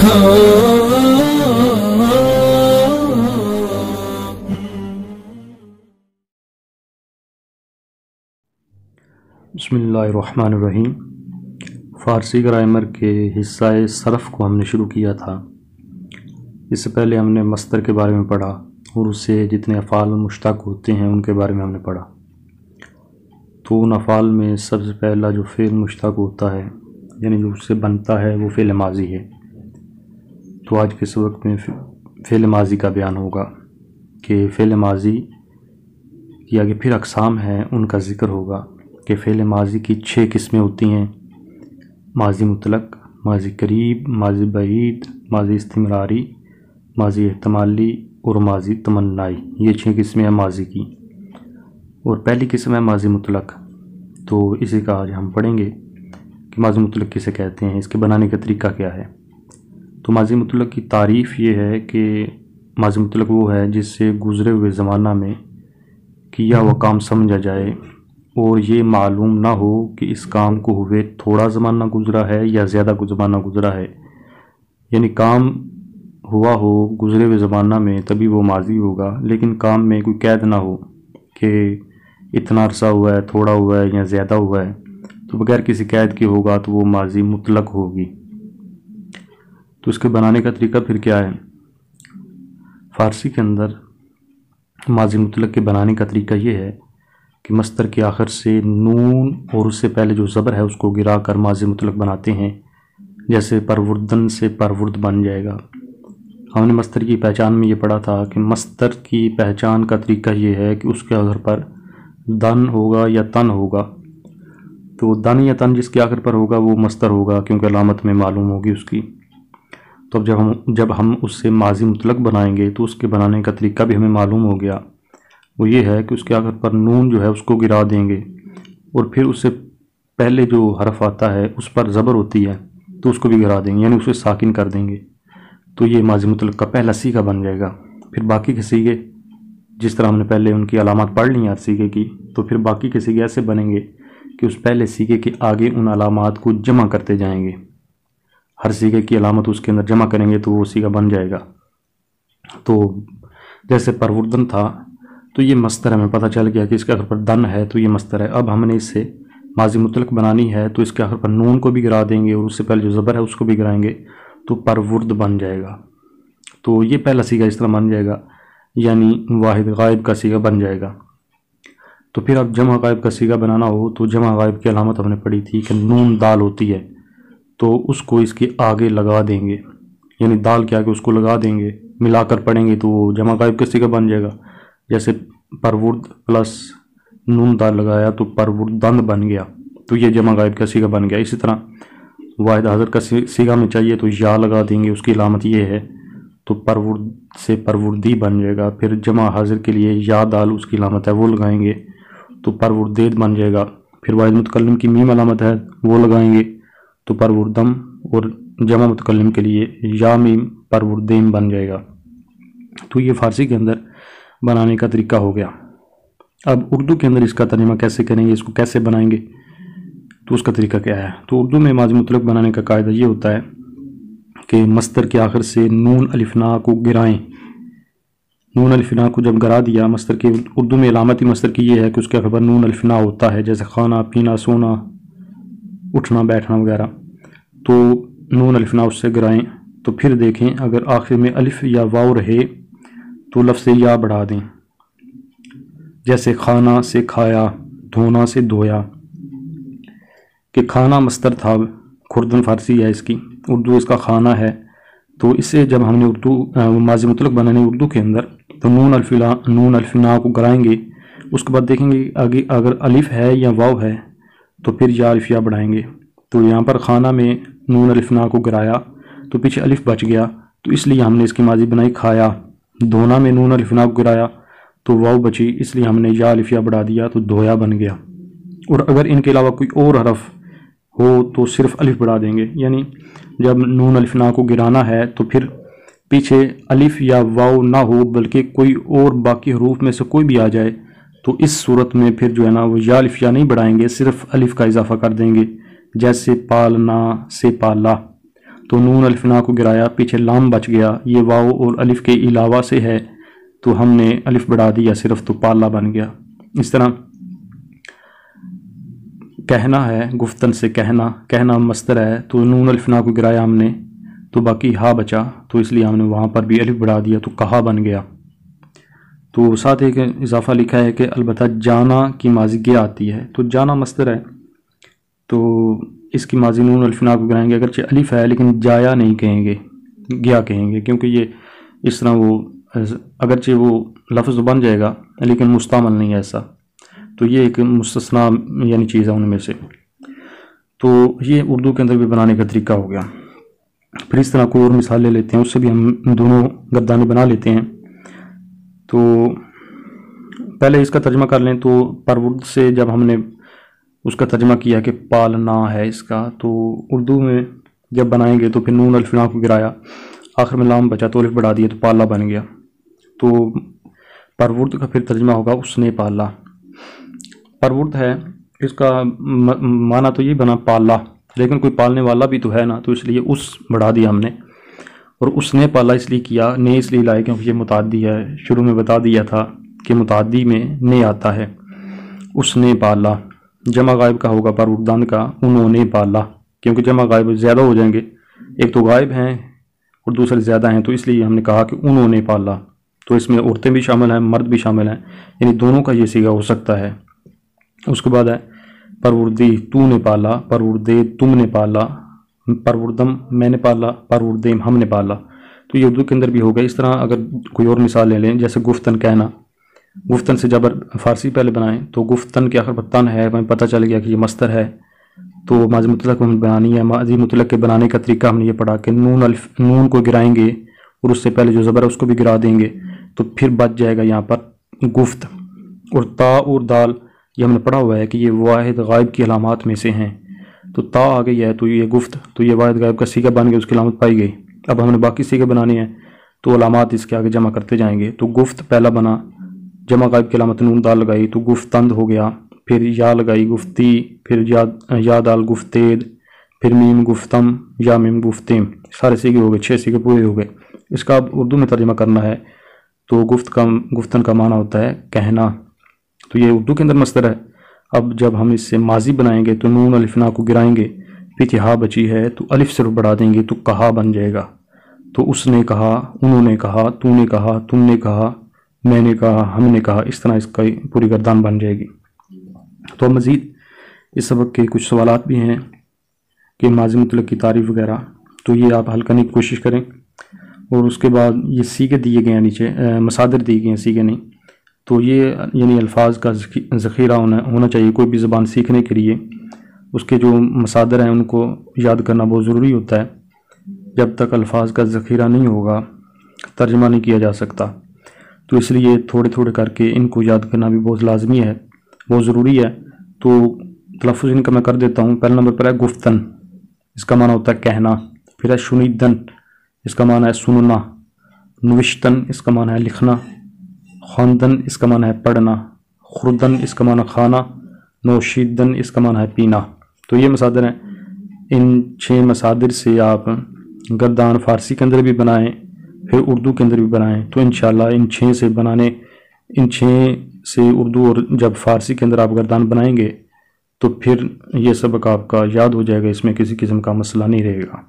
بسم اللہ الرحمن الرحیم۔ فارسی گرامر کے حصہ صرف کو ہم نے شروع کیا تھا۔ اس سے پہلے ہم نے مصدر کے بارے میں پڑھا اور اس سے جتنے افعال مشتق ہوتے ہیں ان کے بارے میں ہم نے پڑھا۔ تو ان افعال میں سب سے پہلا جو فعل مشتق ہوتا ہے یعنی جو اس سے بنتا ہے وہ فعل ماضی ہے۔ تو آج کے سبق میں فعل ماضی کا بیان ہوگا کہ فعل ماضی کی آگے پھر اقسام ہیں ان کا ذکر ہوگا کہ فعل ماضی کی 6 قسمیں ہوتی ہیں: ماضی مطلق، ماضی قریب، ماضی بعید، ماضی استمراری، ماضی احتمالی اور ماضی تمنائی۔ یہ 6 قسمیں ہیں ماضی کی۔ اور پہلی قسم ہے ماضی مطلق، تو اسی کا آج ہم پڑھیں گے کہ ماضی مطلق کسے کہتے ہیں، اس کے بنانے کا طریقہ کیا ہے۔ تو ماضی مطلق کی تعریف یہ ہے کہ ماضی مطلق وہ ہے جس سے گزرے ہوئے زمانہ میں کیا وہ کام سمجھا جائے اور یہ معلوم نہ ہو کہ اس کام کو ہوئے تھوڑا زمانہ گزرا ہے یا زیادہ زمانہ گزرا ہے۔ یعنی کام ہوا ہو گزرے ہوئے زمانہ میں تبھی وہ ماضی ہوگا، لیکن کام میں کوئی قید نہ ہو کہ اتنا عرصہ ہوا ہے، تھوڑا ہوا ہے یا زیادہ ہوا ہے، تو بغیر کسی قید کے ہوگا تو وہ ماضی مطلق ہوگی۔ تو اس کے بنانے کا طریقہ پھر کیا ہے؟ فارسی کے اندر ماضی مطلق کے بنانے کا طریقہ یہ ہے کہ مصدر کے آخر سے نون اور اس سے پہلے جو زبر ہے اس کو گرا کر ماضی مطلق بناتے ہیں۔ جیسے پروردن سے پرورد بن جائے گا۔ ہم نے مصدر کی پہچان میں یہ پڑھا تھا کہ مصدر کی پہچان کا طریقہ یہ ہے کہ اس کے آخر پر دن ہوگا یا تن ہوگا۔ تو دن یا تن جس کے آخر پر ہوگا وہ مصدر ہوگا کیونکہ علامت میں معلوم ہوگی اس کی۔ تو اب جب ہم اس سے ماضی مطلق بنائیں گے تو اس کے بنانے کا طریقہ بھی ہمیں معلوم ہو گیا۔ وہ یہ ہے کہ اس کے آخر پر نون جو ہے اس کو گرا دیں گے اور پھر اس سے پہلے جو حرف آتا ہے اس پر زبر ہوتی ہے تو اس کو بھی گرا دیں گے، یعنی اسے ساکن کر دیں گے۔ تو یہ ماضی مطلق کا پہلا سیغہ بن جائے گا۔ پھر باقی کے سیغے جس طرح ہم نے پہلے ان کی علامات پڑھ لی ہیں ہر سیغے کی، تو پھر باقی کے سیغے ایسے بنیں گے کہ اس پہلے سیغے کے آگے ان علامات کو جمع کرتے جائیں گے۔ ہر سیغے کی علامت اس کے اندر جمع کریں گے تو وہ سیغہ بن جائے گا۔ تو جیسے پروردن تھا تو یہ مصدر ہمیں پتہ چل گیا کہ اس کے آخر پر دن ہے تو یہ مصدر ہے۔ اب ہم نے اس سے ماضی مطلق بنانی ہے تو اس کے آخر پر نون کو بھی گرا دیں گے اور اس سے پہلے جو زبر ہے اس کو بھی گرائیں گے تو پرورد بن جائے گا۔ تو یہ پہلا سیغہ اس طرح بن جائے گا، یعنی واحد غائب کا سیغہ بن جائے گا۔ تو پھر اب جمع غائب کا سیغہ بنانا ہو تو جمع غائب کی علامت ہم نے پڑھی تھی کہ نون دال ہوتی ہے تو اس کو اس کے آگے لگا دیں گے، یعنی دال کے آگے اس کو لگا دیں گے، ملا کر پڑھیں گے تو وہ جمع غائب کا سیغہ بن جائے گا۔ جیسے پرورد پلس نون دال لگایا تو پروردن بن گیا، تو یہ جمع غائب کا سیغہ بن گیا۔ اسی طرح واحد حاضر کا سیغہ میں چاہیے تو یا لگا دیں گے، اس کی علامت یہ ہے تو پرورد سے پروردی بن جائے گا۔ پھر جمع حاضر کے لیے یا دال اس کی علامت ہے وہ لگائیں گے تو پروردید بن جائے گا۔ پھر واحد متکلم کی میم علامت ہے وہ لگائیں گے تو پروردم، اور جمع متکلم کے لیے یا میم پروردیم بن جائے گا۔ تو یہ فارسی کے اندر بنانے کا طریقہ ہو گیا۔ اب اردو کے اندر اس کا ترجمہ کیسے کریں گے، اس کو کیسے بنائیں گے، تو اس کا طریقہ کیا ہے؟ تو اردو میں ماضی مطلق بنانے کا قاعدہ یہ ہوتا ہے کہ مصدر کے آخر سے نون الف نا کو گرائیں۔ نون الف نا کو جب گرا دیا، مصدر کے اردو میں علامتی مصدر کی یہ ہے کہ اس کے آخر پر نون الف نا ہوتا ہے، جیسے کھانا پینا سونا اٹھنا بیٹھنا وغیرہ، تو نون الف نا اس سے گرائیں۔ تو پھر دیکھیں اگر آخر میں الف یا واو رہے تو لفظ یا بڑھا دیں، جیسے کھانا سے کھایا، دھونا سے دھویا۔ کہ کھانا مصدر تھا، کھردن فارسی ہے اس کی، اردو اس کا کھانا ہے، تو اسے جب ہم نے اردو ماضی مطلق بنانے اردو کے اندر تو نون الف نا کو گرائیں گے، اس کے بعد دیکھیں گے آگے اگر الف ہے یا واو ہے تو پھر یا الف یا بڑھائیں گے۔ تو یہاں پر کھانا میں نون الف نا کو گرایا تو پیچھے الف بچ گیا، تو اس لیے ہم نے اس کی ماضی بنائی کھایا۔ دھونا میں نون الف نا کو گرایا تو واو بچی، اس لیے ہم نے یا الف یا بڑھا دیا تو دھویا بن گیا۔ اور اگر ان کے علاوہ کوئی اور حرف ہو تو صرف الف بڑھا دیں گے، یعنی جب نون الف نا کو گرانا ہے تو پھر پیچھے الف یا واو نہ ہو بلکہ کوئی اور باقی حروف میں سے کوئی بھی آ جائے تو اس صورت میں پھر جو ہے نا وہ یا الف یا نہیں بڑھائیں گے، صرف الف کا اضافہ کر دیں گے، جیسے پالنا سے پالا۔ تو تو نون الفنا کو گرایا، پیچھے لام بچ گیا، یہ واو اور الف کے علاوہ سے ہے تو ہم نے الف بڑھا دیا صرف، تو پالا بن گیا۔ اس طرح کہنا ہے، گفتن سے کہنا، کہنا مصدر ہے تو نون الفنا کو گرایا ہم نے تو باقی ہا بچا، تو اس لیے ہم نے وہاں پر بھی الف بڑھا دیا تو کہا بن گیا۔ تو ساتھ ایک اضافہ لکھا ہے کہ البتہ جانا کی ماضی گیا آتی ہے، تو جانا مصدر ہے تو اس کی ماضی نون الفنا کو گرائیں گے، اگرچہ الف ہے لیکن جایا نہیں کہیں گے، گیا کہیں گے، کیونکہ یہ اس طرح وہ اگرچہ وہ لفظ بن جائے گا لیکن مستعمل نہیں ہے ایسا، تو یہ ایک مستثنا یعنی چیز ہے ان میں سے۔ تو یہ اردو کے اندر بھی بنانے کا طریقہ ہو گیا۔ پھر اس طرح کوئی اور مثال لے لیتے ہیں، اس سے بھی ہم دونوں گردانے بنا لیتے ہیں۔ تو پہلے اس کا ترجمہ کر لیں، تو پرورد سے جب ہم نے اس کا ترجمہ کیا کہ پالنا ہے اس کا، تو اردو میں جب بنائیں گے تو پھر نون الفنا کو گرایا، آخر میں لام بچا تو الف بڑھا دیا تو پالا بن گیا۔ تو پرورد کا پھر ترجمہ ہوگا اس نے پالا۔ پرورد ہے، اس کا معنی تو یہ بنا پالا، لیکن کوئی پالنے والا بھی تو ہے نا، تو اس لیے اس بڑھا دیا ہم نے، اور اس نے پالا اس لیے کیا، نے اس لیے لائے کیونکہ یہ متعدی ہے، شروع میں بتا دیا تھا کہ متعدی میں نے آتا ہے۔ اس نے پالا جمع غائب کا ہوگا پروردان کا، انہوں نے پالا، کیونکہ جمع غائب زیادہ ہو جائیں گے، ایک تو غائب ہیں اور دوسرے زیادہ ہیں، تو اس لیے ہم نے کہا کہ انہوں نے پالا، تو اس میں عورتیں بھی شامل ہیں، مرد بھی شامل ہیں، یعنی دونوں کا یہ صیغہ ہو سکتا ہے۔ اس کے بعد ہے پروردی تو نے پالا، پروردے تم نے پالا، پروردم میں نے پالا، پروردیم ہم نے پالا، تو یہ اردو کے اندر بھی ہوگا۔ اس طرح اگر کوئی اور مثال لے لیں، جیسے گفتن کہنا، گفتن سے جب فارسی پہلے بنائیں تو گفتن کے آخر پر تن ہے، ہمیں پتہ چل گیا کہ یہ مصدر ہے، تو ماضی مطلق ہمیں بنانی ہے۔ ماضی مطلق کے بنانے کا طریقہ ہم نے یہ پڑھا کہ نون کو گرائیں گے اور اس سے پہلے جو زبر ہے اس کو بھی گرا دیں گے، تو پھر بچ جائے گا یہاں پر گفت۔ اور تا اور دال یہ ہم نے پڑھا ہوا ہے کہ یہ واحد غائب کی علامات میں سے ہیں، تو تا آ گئی ہے تو یہ گفت، تو یہ واحد غائب کا صیغہ بن گیا، اس کی علامت پائی گئی۔ اب ہم نے باقی صیغے بنانے ہیں تو علامات اس کے آگے جمع کرتے جائیں گے، تو گفت پہلا بنا، جمع غائب کی علامت نون دال لگائی تو گفتند ہو گیا، پھر یا لگائی گفتی، پھر یا دال گفتید، پھر میم گفتم، یا میم گفتیم، سارے صیغے ہو گئے، 6 صیغے پورے ہو گئے۔ اس کا اب اردو میں ترجمہ کرنا ہے تو گفتن کا معنی ہوتا ہے کہنا، تو یہ اردو کے اندر مصدر ہے۔ اب جب ہم اس سے ماضی بنائیں گے تو نون الفنا کو گرائیں گے، پیچھے ہا بچی ہے تو الف صرف بڑھا دیں گے تو کہا بن جائے گا۔ تو اس نے کہا، انہوں نے کہا، تو نے کہا، تم نے کہا، میں نے کہا، ہم نے کہا، اس طرح اس کا پوری گردان بن جائے گی۔ تو مزید اس سبق کے کچھ سوالات بھی ہیں کہ ماضی مطلق کی تعریف وغیرہ، تو یہ آپ حل کرنے کی کوشش کریں۔ اور اس کے بعد یہ صیغے دیے گئے ہیں نیچے، مصادر دیے گئے ہیں، صیغے نہیں، تو یہ یعنی الفاظ کا ذخیرہ ہونا چاہیے کوئی بھی زبان سیکھنے کے لیے۔ اس کے جو مصادر ہیں ان کو یاد کرنا بہت ضروری ہوتا ہے، جب تک الفاظ کا ذخیرہ نہیں ہوگا ترجمہ نہیں کیا جا سکتا، تو اس لیے تھوڑے تھوڑے کر کے ان کو یاد کرنا بھی بہت لازمی ہے، بہت ضروری ہے۔ تو تلفظ ان کا میں کر دیتا ہوں۔ پہلا نمبر پر ہے گفتن، اس کا معنی ہوتا ہے کہنا، پھر ہے شنیدن، اس کا معنی ہے سننا، نوشتن، اس کا معنی ہے لکھنا، خواندن، اس کا معنی ہے پڑھنا، خوردن، اس کا معنی کھانا، نوشیدن، اس کا معنی ہے پینا۔ تو یہ مصادر ہیں، ان 6 مصادر سے آپ گردان فارسی کے اندر بھی بنائیں، پھر اردو کے اندر بھی بنائیں، تو انشاءاللہ ان 6 سے بنانے، ان 6 سے اردو اور جب فارسی کے اندر آپ گردان بنائیں گے تو پھر یہ سبق آپ کا یاد ہو جائے گا، اس میں کسی قسم کا مسئلہ نہیں رہے گا۔